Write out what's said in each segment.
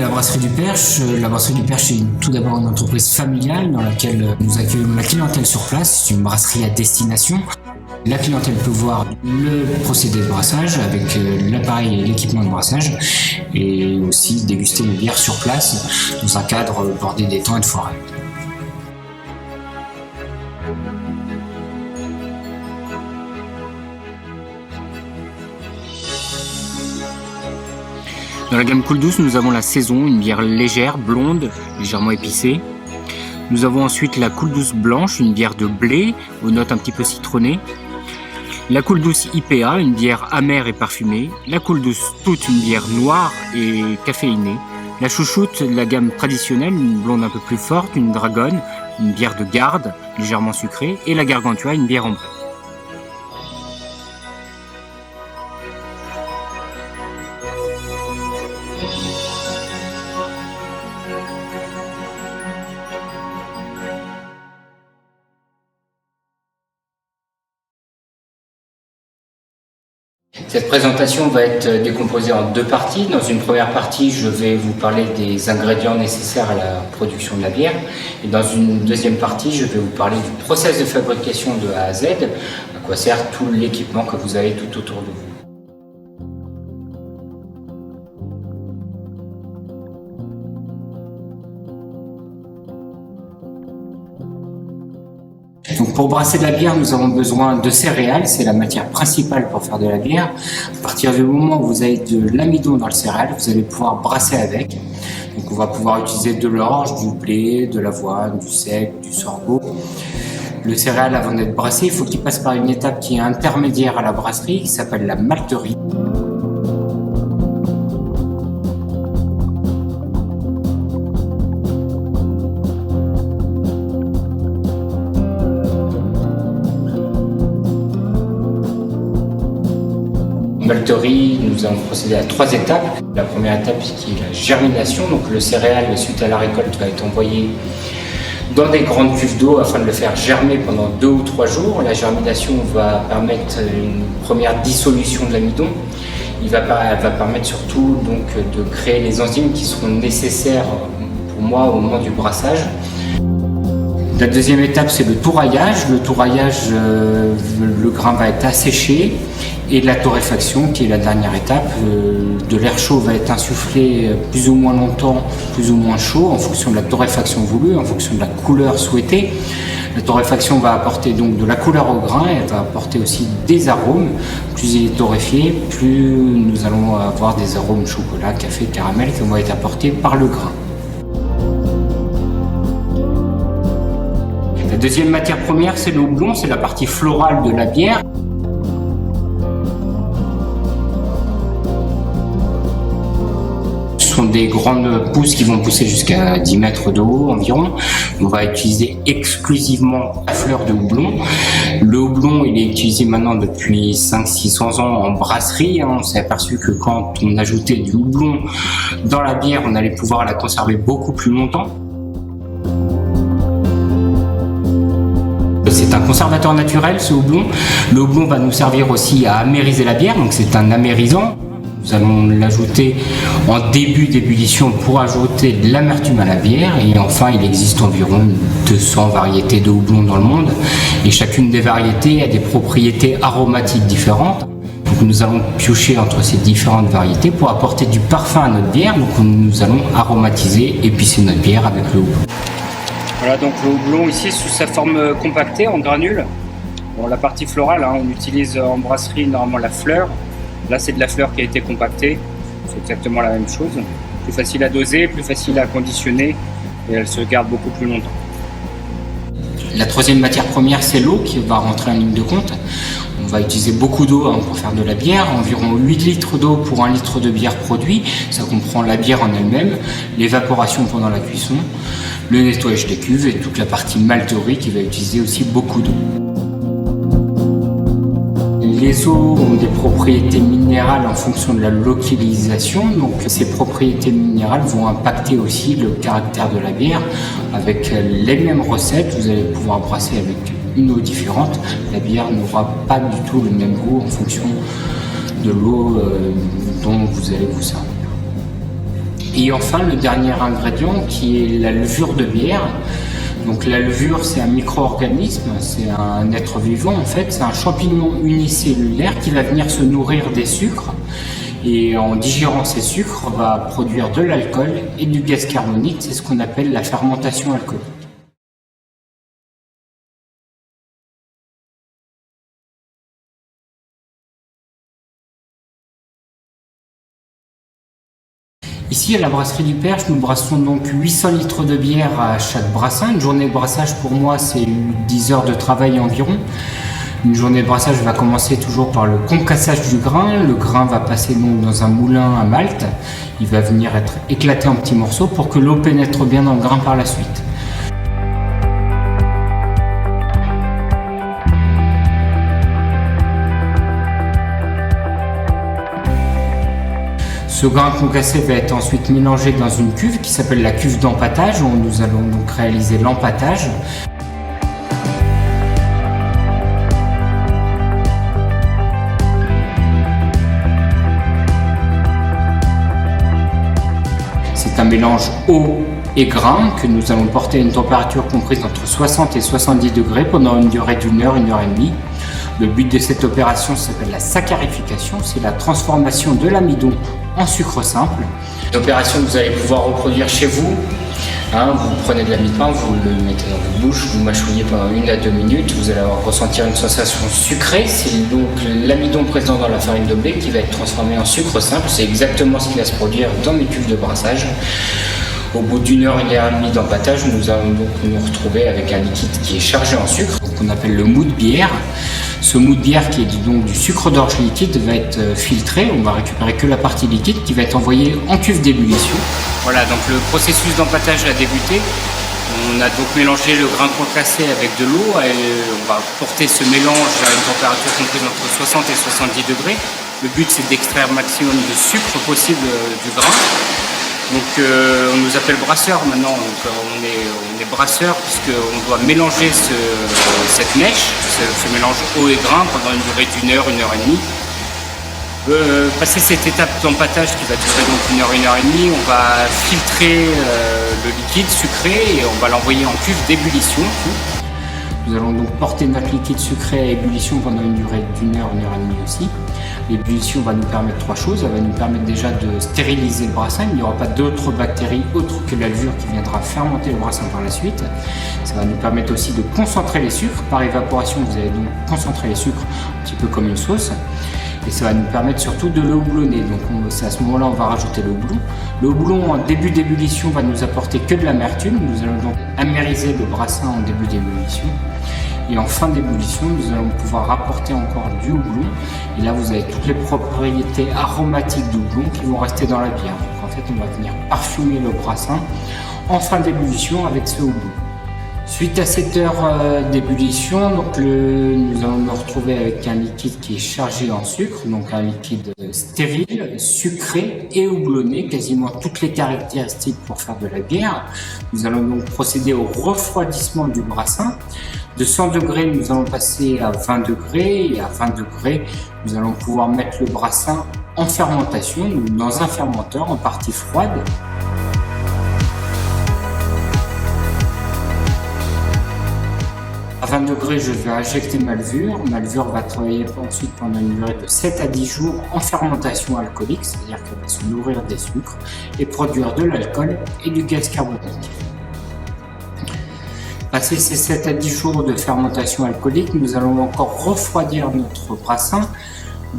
la Brasserie du Perche. La Brasserie du Perche est tout d'abord une entreprise familiale dans laquelle nous accueillons la clientèle sur place. C'est une brasserie à destination. La clientèle peut voir le procédé de brassage avec l'appareil et l'équipement de brassage et aussi déguster une bière sur place dans un cadre bordé d'étangs et de forêts. Dans la gamme Cool Douce, nous avons la Saison, une bière légère, blonde, légèrement épicée. Nous avons ensuite la Cool Douce Blanche, une bière de blé, aux notes un petit peu citronnées. La Cool Douce IPA, une bière amère et parfumée. La Cool Douce Stout, une bière noire et caféinée. La Chouchoute, la gamme traditionnelle, une blonde un peu plus forte, une dragonne, une bière de garde, légèrement sucrée. Et la Gargantua, une bière ambrée. Cette présentation va être décomposée en deux parties. Dans une première partie, je vais vous parler des ingrédients nécessaires à la production de la bière. Et dans une deuxième partie, je vais vous parler du process de fabrication de A à Z, à quoi sert tout l'équipement que vous avez tout autour de vous. Donc pour brasser de la bière, nous avons besoin de céréales, c'est la matière principale pour faire de la bière. À partir du moment où vous avez de l'amidon dans le céréal, vous allez pouvoir brasser avec. Donc on va pouvoir utiliser de l'orge, du blé, de l'avoine, du seigle, du sorgho. Le céréal, avant d'être brassé, il faut qu'il passe par une étape qui est intermédiaire à la brasserie, qui s'appelle la malterie. Malterie, nous allons procéder à 3 étapes. La première étape qui est la germination, donc le céréal suite à la récolte va être envoyé dans des grandes cuves d'eau afin de le faire germer pendant 2 ou 3 jours. La germination va permettre une première dissolution de l'amidon. Elle va permettre surtout donc de créer les enzymes qui seront nécessaires pour moi au moment du brassage. La deuxième étape, c'est le touraillage. Le touraillage, le grain va être asséché et la torréfaction, qui est la dernière étape. De l'air chaud va être insufflé plus ou moins longtemps, plus ou moins chaud, en fonction de la torréfaction voulue, en fonction de la couleur souhaitée. La torréfaction va apporter donc de la couleur au grain et elle va apporter aussi des arômes. Plus il est torréfié, plus nous allons avoir des arômes chocolat, café, caramel qui vont être apportés par le grain. La deuxième matière première, c'est le houblon, c'est la partie florale de la bière. Ce sont des grandes pousses qui vont pousser jusqu'à 10 mètres de haut environ. On va utiliser exclusivement la fleur de houblon. Le houblon, il est utilisé maintenant depuis 500-600 ans en brasserie. On s'est aperçu que quand on ajoutait du houblon dans la bière, on allait pouvoir la conserver beaucoup plus longtemps. C'est un conservateur naturel, ce houblon. Le houblon va nous servir aussi à amériser la bière, donc c'est un amérisant. Nous allons l'ajouter en début d'ébullition pour ajouter de l'amertume à la bière. Et enfin, il existe environ 200 variétés de houblon dans le monde. Et chacune des variétés a des propriétés aromatiques différentes. Donc nous allons piocher entre ces différentes variétés pour apporter du parfum à notre bière. Donc nous allons aromatiser, épicer notre bière avec le houblon. Voilà donc le houblon ici sous sa forme compactée en granules. Bon, la partie florale, on utilise en brasserie normalement la fleur. Là c'est de la fleur qui a été compactée. C'est exactement la même chose. Plus facile à doser, plus facile à conditionner et elle se garde beaucoup plus longtemps. La troisième matière première, c'est l'eau qui va rentrer en ligne de compte. On va utiliser beaucoup d'eau pour faire de la bière, environ 8 litres d'eau pour 1 litre de bière produit. Ça comprend la bière en elle-même, l'évaporation pendant la cuisson, le nettoyage des cuves et toute la partie malterie qui va utiliser aussi beaucoup d'eau. Les eaux ont des propriétés minérales en fonction de la localisation, donc ces propriétés minérales vont impacter aussi le caractère de la bière. Avec les mêmes recettes, vous allez pouvoir brasser avec une eau différente. La bière n'aura pas du tout le même goût en fonction de l'eau dont vous allez vous servir. Et enfin, le dernier ingrédient qui est la levure de bière. Donc la levure, c'est un micro-organisme, c'est un être vivant en fait, c'est un champignon unicellulaire qui va venir se nourrir des sucres et en digérant ces sucres va produire de l'alcool et du gaz carbonique, c'est ce qu'on appelle la fermentation alcoolique. Ici, à la brasserie du Perche, nous brassons donc 800 litres de bière à chaque brassin. Une journée de brassage, pour moi, c'est 10 heures de travail environ. Une journée de brassage va commencer toujours par le concassage du grain. Le grain va passer donc dans un moulin à malt. Il va venir être éclaté en petits morceaux pour que l'eau pénètre bien dans le grain par la suite. Ce grain concassé va être ensuite mélangé dans une cuve qui s'appelle la cuve d'empâtage, où nous allons donc réaliser l'empâtage. C'est un mélange eau et grain que nous allons porter à une température comprise entre 60 et 70 degrés pendant une durée d'1 heure, 1 heure et demie. Le but de cette opération s'appelle la saccharification, c'est la transformation de l'amidon en sucre simple. Une opération que vous allez pouvoir reproduire chez vous. Vous prenez de l'amidon, vous le mettez dans votre bouche, vous mâchouillez pendant 1 à 2 minutes, vous allez ressentir une sensation sucrée. C'est donc l'amidon présent dans la farine de blé qui va être transformé en sucre simple. C'est exactement ce qui va se produire dans mes cuves de brassage. Au bout d'1 heure, 1 heure et demie d'empâtage, nous allons donc nous retrouver avec un liquide qui est chargé en sucre, qu'on appelle le mou de bière. Ce mou de bière, qui est donc du sucre d'orge liquide, va être filtré. On va récupérer que la partie liquide qui va être envoyée en cuve d'ébullition. Voilà, donc le processus d'empâtage a débuté. On a donc mélangé le grain concassé avec de l'eau. On va porter ce mélange à une température comprise entre 60 et 70 degrés. Le but, c'est d'extraire le maximum de sucre possible du grain. Donc on nous appelle brasseurs maintenant, donc on est brasseurs puisqu'on doit mélanger cette mèche, ce mélange eau et grain pendant une durée d'1 heure, 1 heure et demie. Passer cette étape d'empâtage qui va durer donc 1 heure, 1 heure et demie, on va filtrer le liquide sucré et on va l'envoyer en cuve d'ébullition. Nous allons donc porter notre liquide sucré à ébullition pendant une durée d'1 heure, 1 heure et demie aussi. L'ébullition va nous permettre 3 choses. Elle va nous permettre déjà de stériliser le brassin. Il n'y aura pas d'autres bactéries autres que la levure qui viendra fermenter le brassin par la suite. Ça va nous permettre aussi de concentrer les sucres. Par évaporation, vous allez donc concentrer les sucres un petit peu comme une sauce. Et ça va nous permettre surtout de le houblonner. Donc c'est à ce moment-là on va rajouter le houblon. Le houblon en début d'ébullition va nous apporter que de l'amertume. Nous allons donc amériser le brassin en début d'ébullition. Et en fin d'ébullition, nous allons pouvoir apporter encore du houblon. Et là, vous avez toutes les propriétés aromatiques du houblon qui vont rester dans la bière. Donc en fait, on va venir parfumer le brassin en fin d'ébullition avec ce houblon. Suite à cette heure d'ébullition, nous allons nous retrouver avec un liquide qui est chargé en sucre, donc un liquide stérile, sucré et houblonné, quasiment toutes les caractéristiques pour faire de la bière. Nous allons donc procéder au refroidissement du brassin. De 100 degrés, nous allons passer à 20 degrés et à 20 degrés, nous allons pouvoir mettre le brassin en fermentation, dans un fermenteur en partie froide. À 20 degrés, je vais injecter ma levure. Ma levure va travailler ensuite pendant une durée de 7 à 10 jours en fermentation alcoolique, c'est-à-dire qu'elle va se nourrir des sucres et produire de l'alcool et du gaz carbonique. Passé ces 7 à 10 jours de fermentation alcoolique, nous allons encore refroidir notre brassin.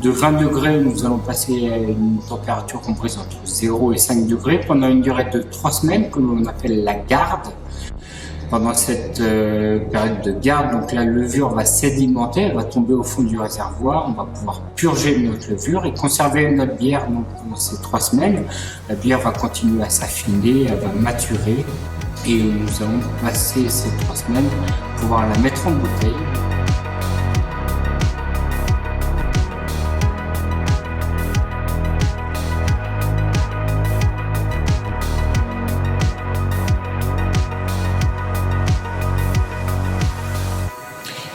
De 20 degrés, nous allons passer à une température comprise entre 0 et 5 degrés pendant une durée de 3 semaines que l'on appelle la garde. Pendant cette période de garde, donc la levure va sédimenter, elle va tomber au fond du réservoir, on va pouvoir purger notre levure et conserver notre bière donc, pendant ces 3 semaines. La bière va continuer à s'affiner, elle va maturer et nous allons passer ces 3 semaines pour pouvoir la mettre en bouteille.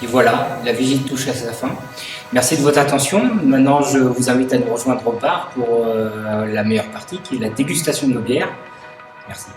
Et voilà, la visite touche à sa fin. Merci de votre attention. Maintenant, je vous invite à nous rejoindre au bar pour la meilleure partie qui est la dégustation de nos bières. Merci.